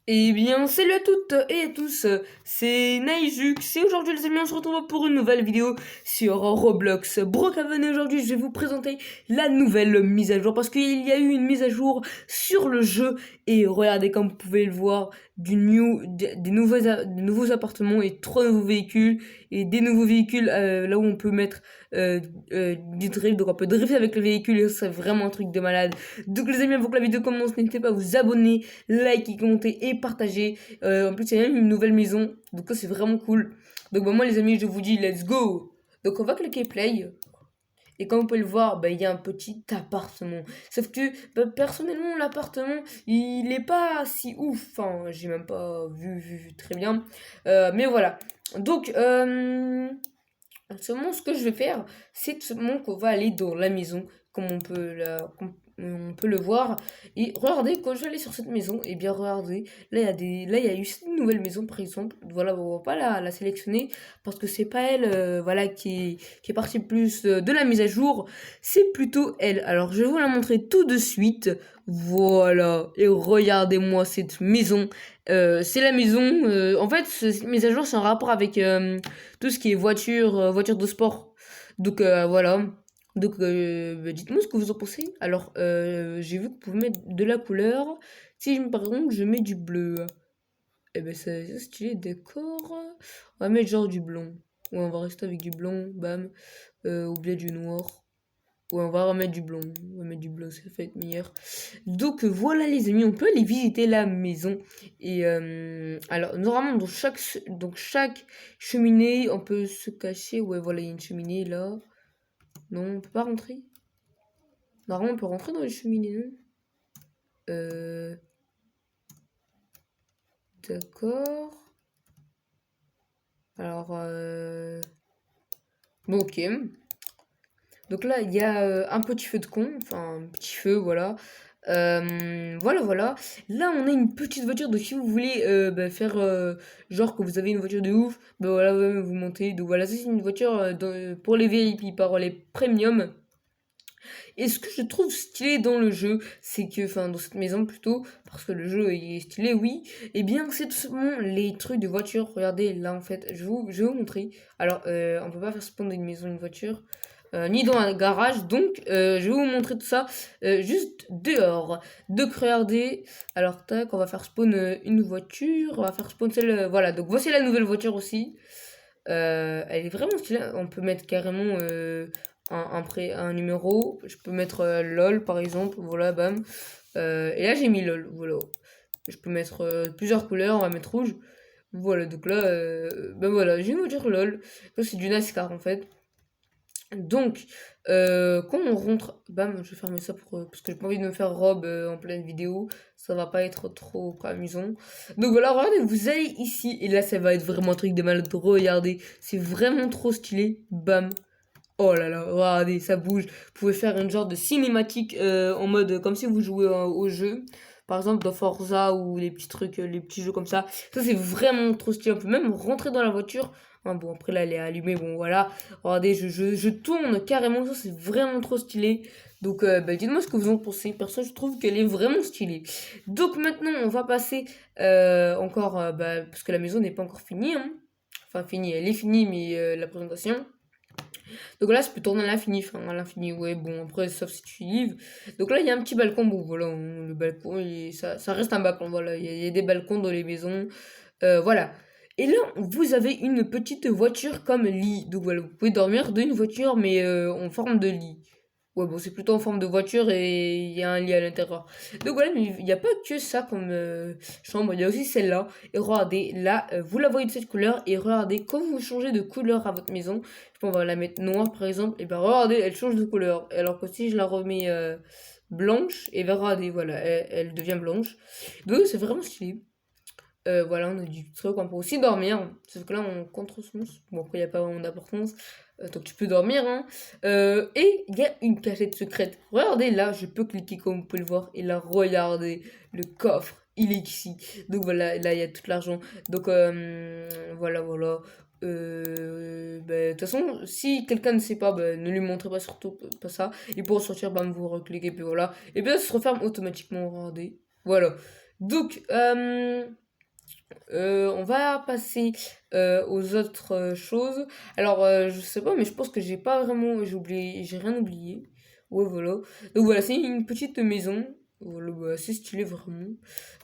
Eh bien, salut à toutes et à tous, c'est Naijux et aujourd'hui les amis on se retrouve pour une nouvelle vidéo sur Roblox Brookhaven et aujourd'hui je vais vous présenter la nouvelle mise à jour parce qu'il y a eu une mise à jour sur le jeu et regardez comme vous pouvez le voir des nouveaux appartements et 3 nouveaux véhicules et des nouveaux véhicules là où on peut mettre du drift, donc on peut drifter avec le véhicule et ça c'est vraiment un truc de malade. Donc les amis avant que la vidéo commence n'hésitez pas à vous abonner, liker, commenter et partager. En plus, il y a même une nouvelle maison. Donc, ça, c'est vraiment cool. Donc, bah, moi, les amis, je vous dis, let's go! Donc, on va cliquer play. Et comme vous pouvez le voir, bah, il y a un petit appartement. Sauf que, bah, personnellement, l'appartement, il est pas si ouf. Enfin, j'ai même pas vu très bien. Mais voilà. Donc, seulement, ce que je vais faire, c'est tout simplement qu'on va aller dans la maison, comme on peut le voir. Et regardez, quand je vais aller sur cette maison, et bien regardez, là il y a eu cette nouvelle maison par exemple. Voilà, on va pas la sélectionner parce que c'est pas elle, voilà, qui est partie plus de la mise à jour. C'est plutôt elle. Alors je vais vous la montrer tout de suite. Voilà, et regardez-moi cette maison. C'est la maison. En fait, cette mise à jour, c'est en rapport avec tout ce qui est voiture de sport. Donc voilà. Donc bah, dites-moi ce que vous en pensez. Alors j'ai vu que vous pouvez mettre de la couleur. Si par exemple je mets du bleu, eh ben c'est stylé, d'accord. On va mettre genre du blanc. Ouais, on va rester avec du blanc, bam. Ou bien du noir. Ouais, on va remettre du blanc. On va mettre du blanc, ça va être meilleur. Donc voilà les amis, on peut aller visiter la maison. Et alors normalement donc chaque cheminée, on peut se cacher. Ouais voilà, il y a une cheminée là. Non, on peut pas rentrer. Normalement on peut rentrer dans les cheminées, non? Euh, d'accord. Alors bon ok. Donc là il y a un petit feu de camp, enfin un petit feu voilà. Voilà. Là, on a une petite voiture. Donc, si vous voulez bah, faire genre que vous avez une voiture de ouf, bah voilà, ouais, vous montez. Donc, voilà, ça, c'est une voiture pour les VIP, par les premium. Et ce que je trouve stylé dans le jeu, c'est que, enfin, dans cette maison plutôt, parce que le jeu est stylé, oui, et bien, c'est tout simplement les trucs de voiture. Regardez, là, en fait, je vais vous montrer. Alors, on peut pas faire spawn dans une maison une voiture. Ni dans un garage. Donc, je vais vous montrer tout ça juste dehors. Donc, regardez. Alors, tac, on va faire spawn une voiture. On va faire spawn celle. Voilà, donc voici la nouvelle voiture aussi. Elle est vraiment stylée. On peut mettre carrément un numéro. Je peux mettre LOL par exemple. Voilà, bam. Et là, j'ai mis LOL. Voilà. Je peux mettre plusieurs couleurs. On va mettre rouge. Voilà, donc là, ben voilà, j'ai une voiture LOL. Ça, c'est du NASCAR en fait. Donc, quand on rentre, bam, je vais fermer ça parce que j'ai pas envie de me faire robe en pleine vidéo, ça va pas être trop amusant. Donc voilà, regardez, vous allez ici, et là ça va être vraiment un truc de malade, regardez, c'est vraiment trop stylé, bam. Oh là là, regardez, ça bouge. Vous pouvez faire une genre de cinématique en mode comme si vous jouez au jeu. Par exemple dans Forza ou les petits trucs, les petits jeux comme ça. Ça c'est vraiment trop stylé. On peut même rentrer dans la voiture. Ah, bon après là elle est allumée, bon voilà. Regardez, je tourne carrément, ça c'est vraiment trop stylé. Donc bah, dites-moi ce que vous en pensez. Perso je trouve qu'elle est vraiment stylée. Donc maintenant on va passer encore, bah, parce que la maison n'est pas encore finie. Hein. Enfin finie, elle est finie mais la présentation. Donc là, je peux tourner à l'infini, enfin à l'infini, ouais, bon, après, sauf si tu livres. Donc là, il y a un petit balcon, bon, voilà, le balcon, ça reste un balcon, voilà, il y a des balcons dans les maisons, voilà. Et là, vous avez une petite voiture comme lit, donc voilà, vous pouvez dormir dans une voiture, mais en forme de lit. Ouais, bon, c'est plutôt en forme de voiture et il y a un lit à l'intérieur. Donc voilà, mais il n'y a pas que ça comme chambre, il y a aussi celle-là. Et regardez, là, vous la voyez de cette couleur. Et regardez, quand vous changez de couleur à votre maison, on va la mettre noire par exemple, et ben regardez, elle change de couleur. Alors que si je la remets blanche, et ben regardez, voilà, elle devient blanche. Donc c'est vraiment stylé. Voilà, on a du truc, on peut aussi dormir. Sauf que là, on contresens. Bon, après, il n'y a pas vraiment d'importance. Donc, tu peux dormir, hein. Et il y a une cachette secrète. Regardez, là, je peux cliquer comme vous pouvez le voir. Et là, regardez, le coffre, il est ici. Donc, voilà, là, il y a tout l'argent. Donc, voilà. De toute façon, si quelqu'un ne sait pas, ne lui montrez pas surtout pas ça. Et pour sortir, vous recliquez, puis voilà. Et bien, ça se referme automatiquement, regardez. Voilà. Donc, on va passer aux autres choses. Alors, je sais pas, mais je pense que j'ai rien oublié. Ouais, voilà. Donc voilà, c'est une petite maison. Voilà, bah, assez stylé vraiment.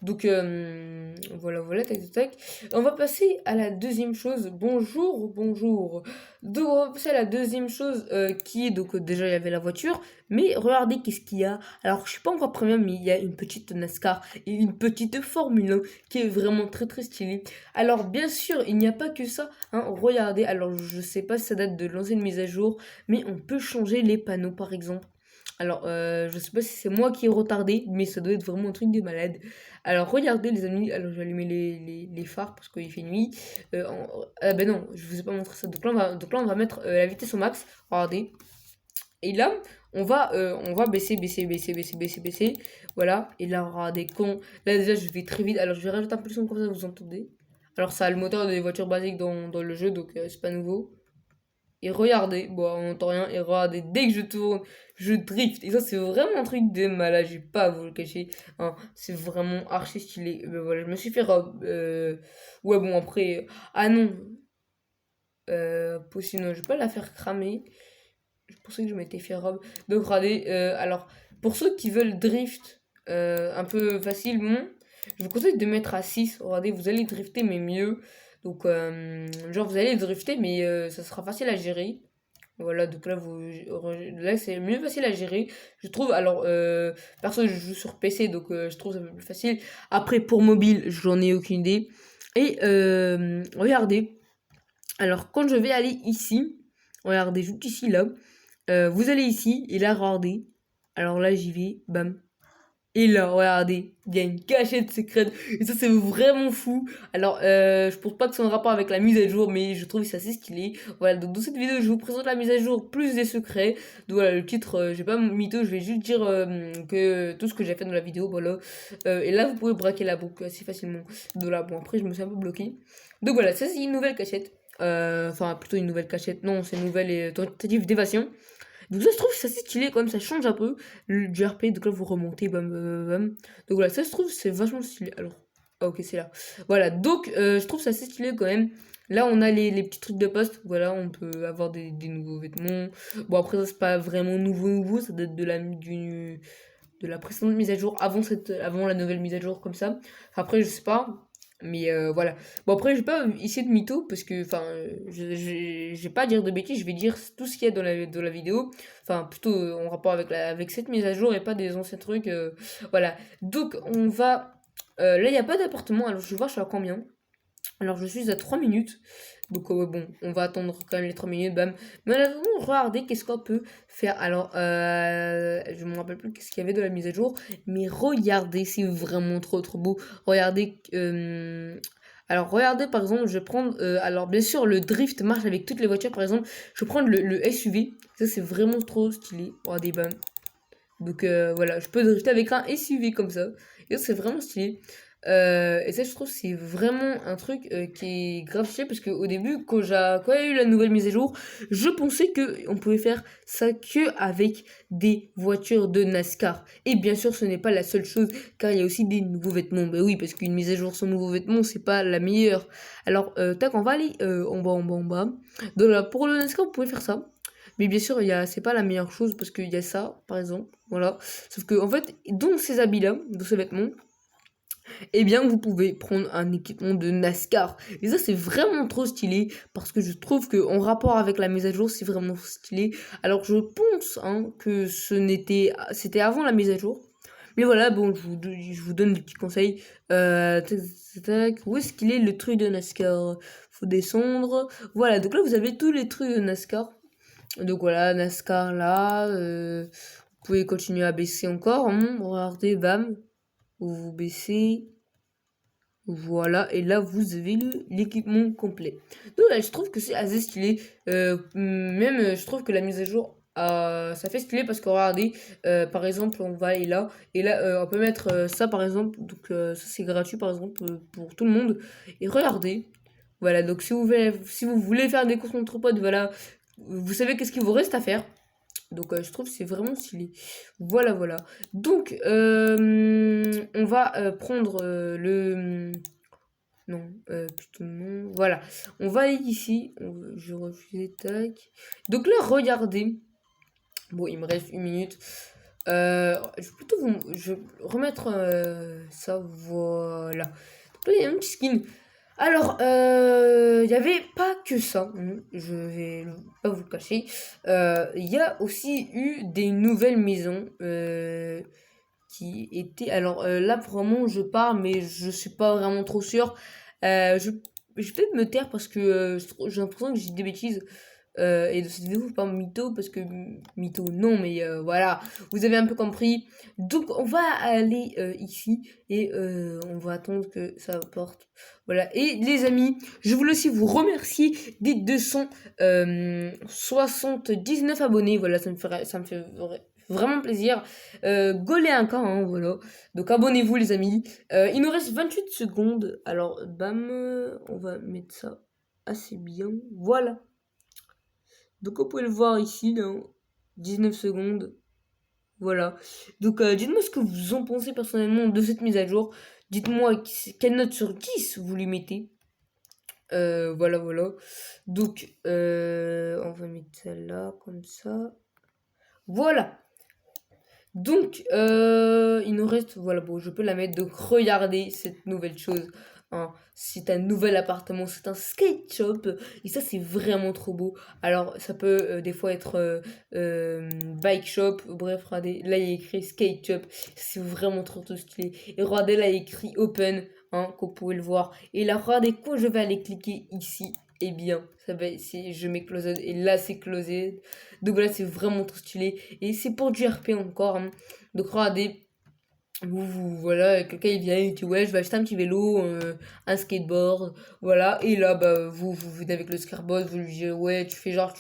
Donc voilà, voilà, tac, tac, tac. On va passer à la deuxième chose. Bonjour, bonjour. Donc on va passer à la deuxième chose qui est donc déjà il y avait la voiture, mais regardez qu'est-ce qu'il y a. Alors je suis pas encore premium, mais il y a une petite NASCAR et une petite Formule 1 qui est vraiment très très stylée. Alors bien sûr, il n'y a pas que ça, hein. Regardez, alors je sais pas si ça date de l'ancienne mise à jour, mais on peut changer les panneaux par exemple. Alors, je sais pas si c'est moi qui ai retardé, mais ça doit être vraiment un truc de malade. Alors, regardez les amis, alors j'ai allumé les phares parce qu'il fait nuit. Ah ben non, je vous ai pas montré ça. Donc là, on va mettre la vitesse au max. Regardez. Et là, on va baisser, baisser, baisser, baisser, baisser, baisser. Voilà. Et là, regardez, là déjà, je vais très vite. Alors, je vais rajouter un peu de son comme ça, vous entendez. Alors, ça a le moteur des voitures basiques dans le jeu, donc c'est pas nouveau. Et regardez, bon, on n'entend rien, et regardez, dès que je tourne, je drift. Et ça, c'est vraiment un truc de malade, j'ai pas à vous le cacher. Hein, c'est vraiment archi stylé. Ben voilà, je me suis fait robe. Ouais, bon, après. Ah non, possible, non, je vais pas la faire cramer. Je pensais que je m'étais fait robe. Donc, regardez, alors, pour ceux qui veulent drift un peu facilement, je vous conseille de mettre à 6. Regardez, vous allez drifter, mais mieux. Donc, genre, vous allez drifter, mais ça sera facile à gérer. Voilà, donc là c'est mieux facile à gérer, je trouve. Alors, perso, je joue sur PC, donc je trouve ça un peu plus facile. Après, pour mobile, j'en ai aucune idée. Et regardez, alors quand je vais aller ici, regardez, juste ici, là, vous allez ici, et là, regardez. Alors là, j'y vais, bam. Et là, regardez, il y a une cachette secrète. Et ça, c'est vraiment fou. Alors, je pense pas que c'est en rapport avec la mise à jour, mais je trouve que c'est assez stylé. Voilà, donc dans cette vidéo, je vous présente la mise à jour plus des secrets. Donc voilà, le titre, j'ai pas mytho, je vais juste dire que tout ce que j'ai fait dans la vidéo, voilà. Et là, vous pouvez braquer la boucle assez facilement. Donc là, bon, après, je me suis un peu bloqué. Donc voilà, ça, c'est une nouvelle cachette. Enfin, plutôt une nouvelle cachette. Non, c'est une nouvelle tentative d'évasion. Donc ça, je trouve que c'est assez stylé quand même, ça change un peu du RP. Donc là, vous remontez, bam, bam, bam, bam. Donc voilà, ça, je trouve c'est vachement stylé. Alors, ah, ok, c'est là. Voilà, donc je trouve ça assez stylé quand même. Là, on a les petits trucs de poste. Voilà, on peut avoir des nouveaux vêtements. Bon, après, ça, c'est pas vraiment nouveau. Ça date de la précédente mise à jour, avant la nouvelle mise à jour, comme ça. Après, je sais pas. Mais voilà. Bon, après, je vais pas essayer de mytho parce que, enfin, je vais pas dire de bêtises, je vais dire tout ce qu'il y a dans la vidéo. Enfin, plutôt en rapport avec cette mise à jour et pas des anciens trucs. Voilà. Donc, on va. Là, il n'y a pas d'appartement. Alors, je vais voir, je suis à combien. Alors, je suis à 3 minutes. Donc, ouais, bon, on va attendre quand même les 3 minutes, bam. Mais en attendant, regardez qu'est-ce qu'on peut faire. Alors, je me rappelle plus qu'est-ce qu'il y avait de la mise à jour. Mais regardez, c'est vraiment trop, trop beau. Regardez. Alors, regardez, par exemple, je vais prendre. Alors, bien sûr, le drift marche avec toutes les voitures. Par exemple, je vais prendre le SUV. Ça, c'est vraiment trop stylé. Regardez, bam. Donc voilà, je peux drifter avec un SUV comme ça. Et ça, c'est vraiment stylé. Et ça, je trouve, c'est vraiment un truc qui est grave stylé parce qu'au début, quand il y a eu la nouvelle mise à jour, je pensais que on pouvait faire ça que avec des voitures de NASCAR. Et bien sûr, ce n'est pas la seule chose, car il y a aussi des nouveaux vêtements. Ben oui, parce qu'une mise à jour sans nouveaux vêtements, c'est pas la meilleure. Alors, tac, on va aller en bas, en bas, en bas. Donc là, pour le NASCAR, vous pouvez faire ça. Mais bien sûr, c'est pas la meilleure chose parce qu'il y a ça, par exemple. Voilà. Sauf que, en fait, dans ces habits-là, dans ces vêtements, eh bien, vous pouvez prendre un équipement de NASCAR. Et ça, c'est vraiment trop stylé parce que je trouve que en rapport avec la mise à jour, c'est vraiment stylé. Alors, je pense hein, que c'était avant la mise à jour. Mais voilà, bon, je vous donne des petits conseils. Tac, tac, tac. Où est-ce qu'il est le truc de NASCAR? Faut descendre. Voilà, donc là, vous avez tous les trucs de NASCAR. Donc voilà, NASCAR là. Vous pouvez continuer à baisser encore. Hein. Regardez, bam. Vous baissez. Voilà, et là vous avez l'équipement complet. Donc là, je trouve que c'est assez stylé. Même je trouve que la mise à jour, ça fait stylé parce que regardez, par exemple, on va aller là, et là on peut mettre ça par exemple, donc ça c'est gratuit par exemple pour tout le monde. Et regardez, voilà, donc si vous voulez faire des courses entre potes, voilà, vous savez qu'est-ce qu'il vous reste à faire. Donc je trouve que c'est vraiment stylé. Voilà, voilà. Donc on va prendre le... Non, plutôt non. Voilà. On va aller ici. Je refuse, tac. Donc là, regardez. Bon, il me reste 1 minute. Je vais plutôt je vais remettre ça, voilà. Donc là, il y a un petit skin. Alors, il n'y avait pas que ça, je vais pas vous le cacher. Il y a aussi eu des nouvelles maisons qui étaient... Alors là, vraiment, je pars, mais je suis pas vraiment trop sûre. Je vais peut-être me taire parce que j'ai l'impression que j'ai des bêtises. Et de cette vidéo, je parle mytho parce que mytho, non, mais voilà, vous avez un peu compris. Donc, on va aller ici et on va attendre que ça porte. Voilà. Et les amis, je voulais aussi vous remercier des 279 abonnés. Voilà, ça me fait vraiment plaisir. Gaulez un cas, hein, voilà. Donc, abonnez-vous, les amis. Il nous reste 28 secondes. Alors, bam, on va mettre ça assez bien. Voilà. Donc vous pouvez le voir ici, là, 19 secondes. Voilà. Donc dites-moi ce que vous en pensez personnellement de cette mise à jour. Dites-moi quelle note sur 10 vous lui mettez. Voilà, voilà. Donc on va mettre ça là, comme ça. Voilà. Donc il nous reste, voilà, bon, je peux la mettre. Donc regardez cette nouvelle chose. Hein. C'est un nouvel appartement, c'est un skate shop et ça c'est vraiment trop beau. Alors ça peut des fois être bike shop, bref, regardez, là il y a écrit skate shop, c'est vraiment trop stylé. Et regardez, là il y a écrit open, hein, comme vous pouvez le voir. Et là regardez, quand je vais aller cliquer ici, eh bien ça va, je mets closed et là c'est closed. Donc voilà, c'est vraiment trop stylé et c'est pour du RP encore, hein. Donc regardez, voilà, quelqu'un il vient et dit ouais, je vais acheter un petit vélo, un skateboard, voilà. Et là bah vous venez avec le skateboard, vous lui dites ouais, tu fais genre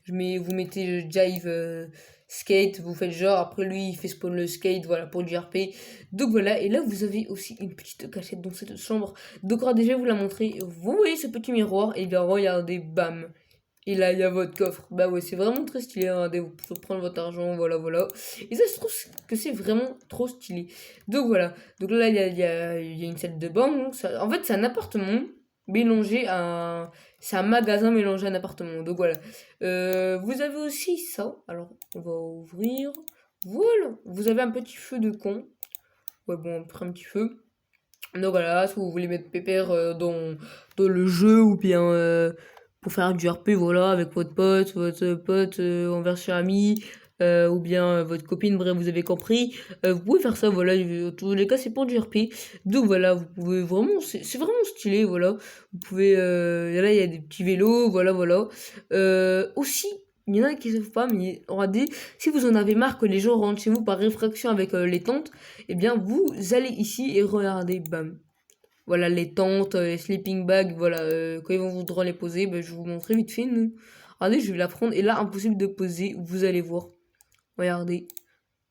vous mettez jive skate, vous faites genre, après lui il fait spawn le skate, voilà, pour du RP. Donc voilà, et là vous avez aussi une petite cachette dans cette chambre. Donc alors, déjà vous la montrer, vous voyez ce petit miroir, et bien regardez, bam. Et là, il y a votre coffre. Bah ouais, c'est vraiment très stylé. Regardez, vous pouvez prendre votre argent, voilà, voilà. Et ça, je trouve que c'est vraiment trop stylé. Donc voilà. Donc là, il y a une salle de bain. Donc en fait, c'est un appartement mélangé à un... C'est un magasin mélangé à un appartement. Donc voilà. Vous avez aussi ça. Alors, on va ouvrir. Voilà. Vous avez un petit feu de camp. Ouais, bon, on prend un petit feu. Donc voilà, si vous voulez mettre pépère dans le jeu ou bien pour faire du RP, voilà, avec votre pote en version ami, ou bien votre copine, bref, vous avez compris. Vous pouvez faire ça, voilà, dans tous les cas, c'est pour du RP. Donc voilà, vous pouvez vraiment, c'est vraiment stylé, voilà. Vous pouvez, là, il y a des petits vélos, voilà, voilà. Aussi, il y en a qui ne savent pas, mais regardez, si vous en avez marre que les gens rentrent chez vous par réfraction avec les tentes, eh bien, vous allez ici et regardez, bam. Voilà, les tentes, les sleeping bags, voilà, quand ils vont voudront les poser, ben, je vais vous montrer vite fait, nous. Regardez, je vais la prendre, et là, impossible de poser, vous allez voir. Regardez,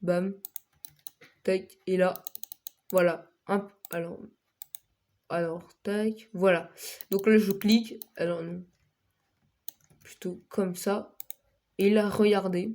bam, tac, et là, voilà, alors, tac, voilà. Donc là, je clique, alors non, plutôt comme ça, et là, regardez.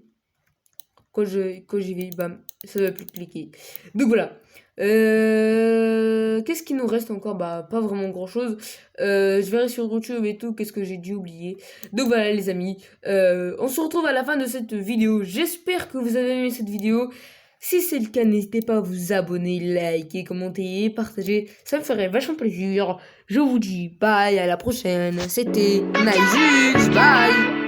Quand j'y vais, bam, ça ne va plus cliquer. Donc voilà. Qu'est-ce qu'il nous reste encore? Bah, pas vraiment grand chose. Je verrai sur YouTube et tout, qu'est-ce que j'ai dû oublier. Donc voilà, les amis. On se retrouve à la fin de cette vidéo. J'espère que vous avez aimé cette vidéo. Si c'est le cas, n'hésitez pas à vous abonner, liker, commenter et partager. Ça me ferait vachement plaisir. Je vous dis bye, à la prochaine. C'était Naijus, bye!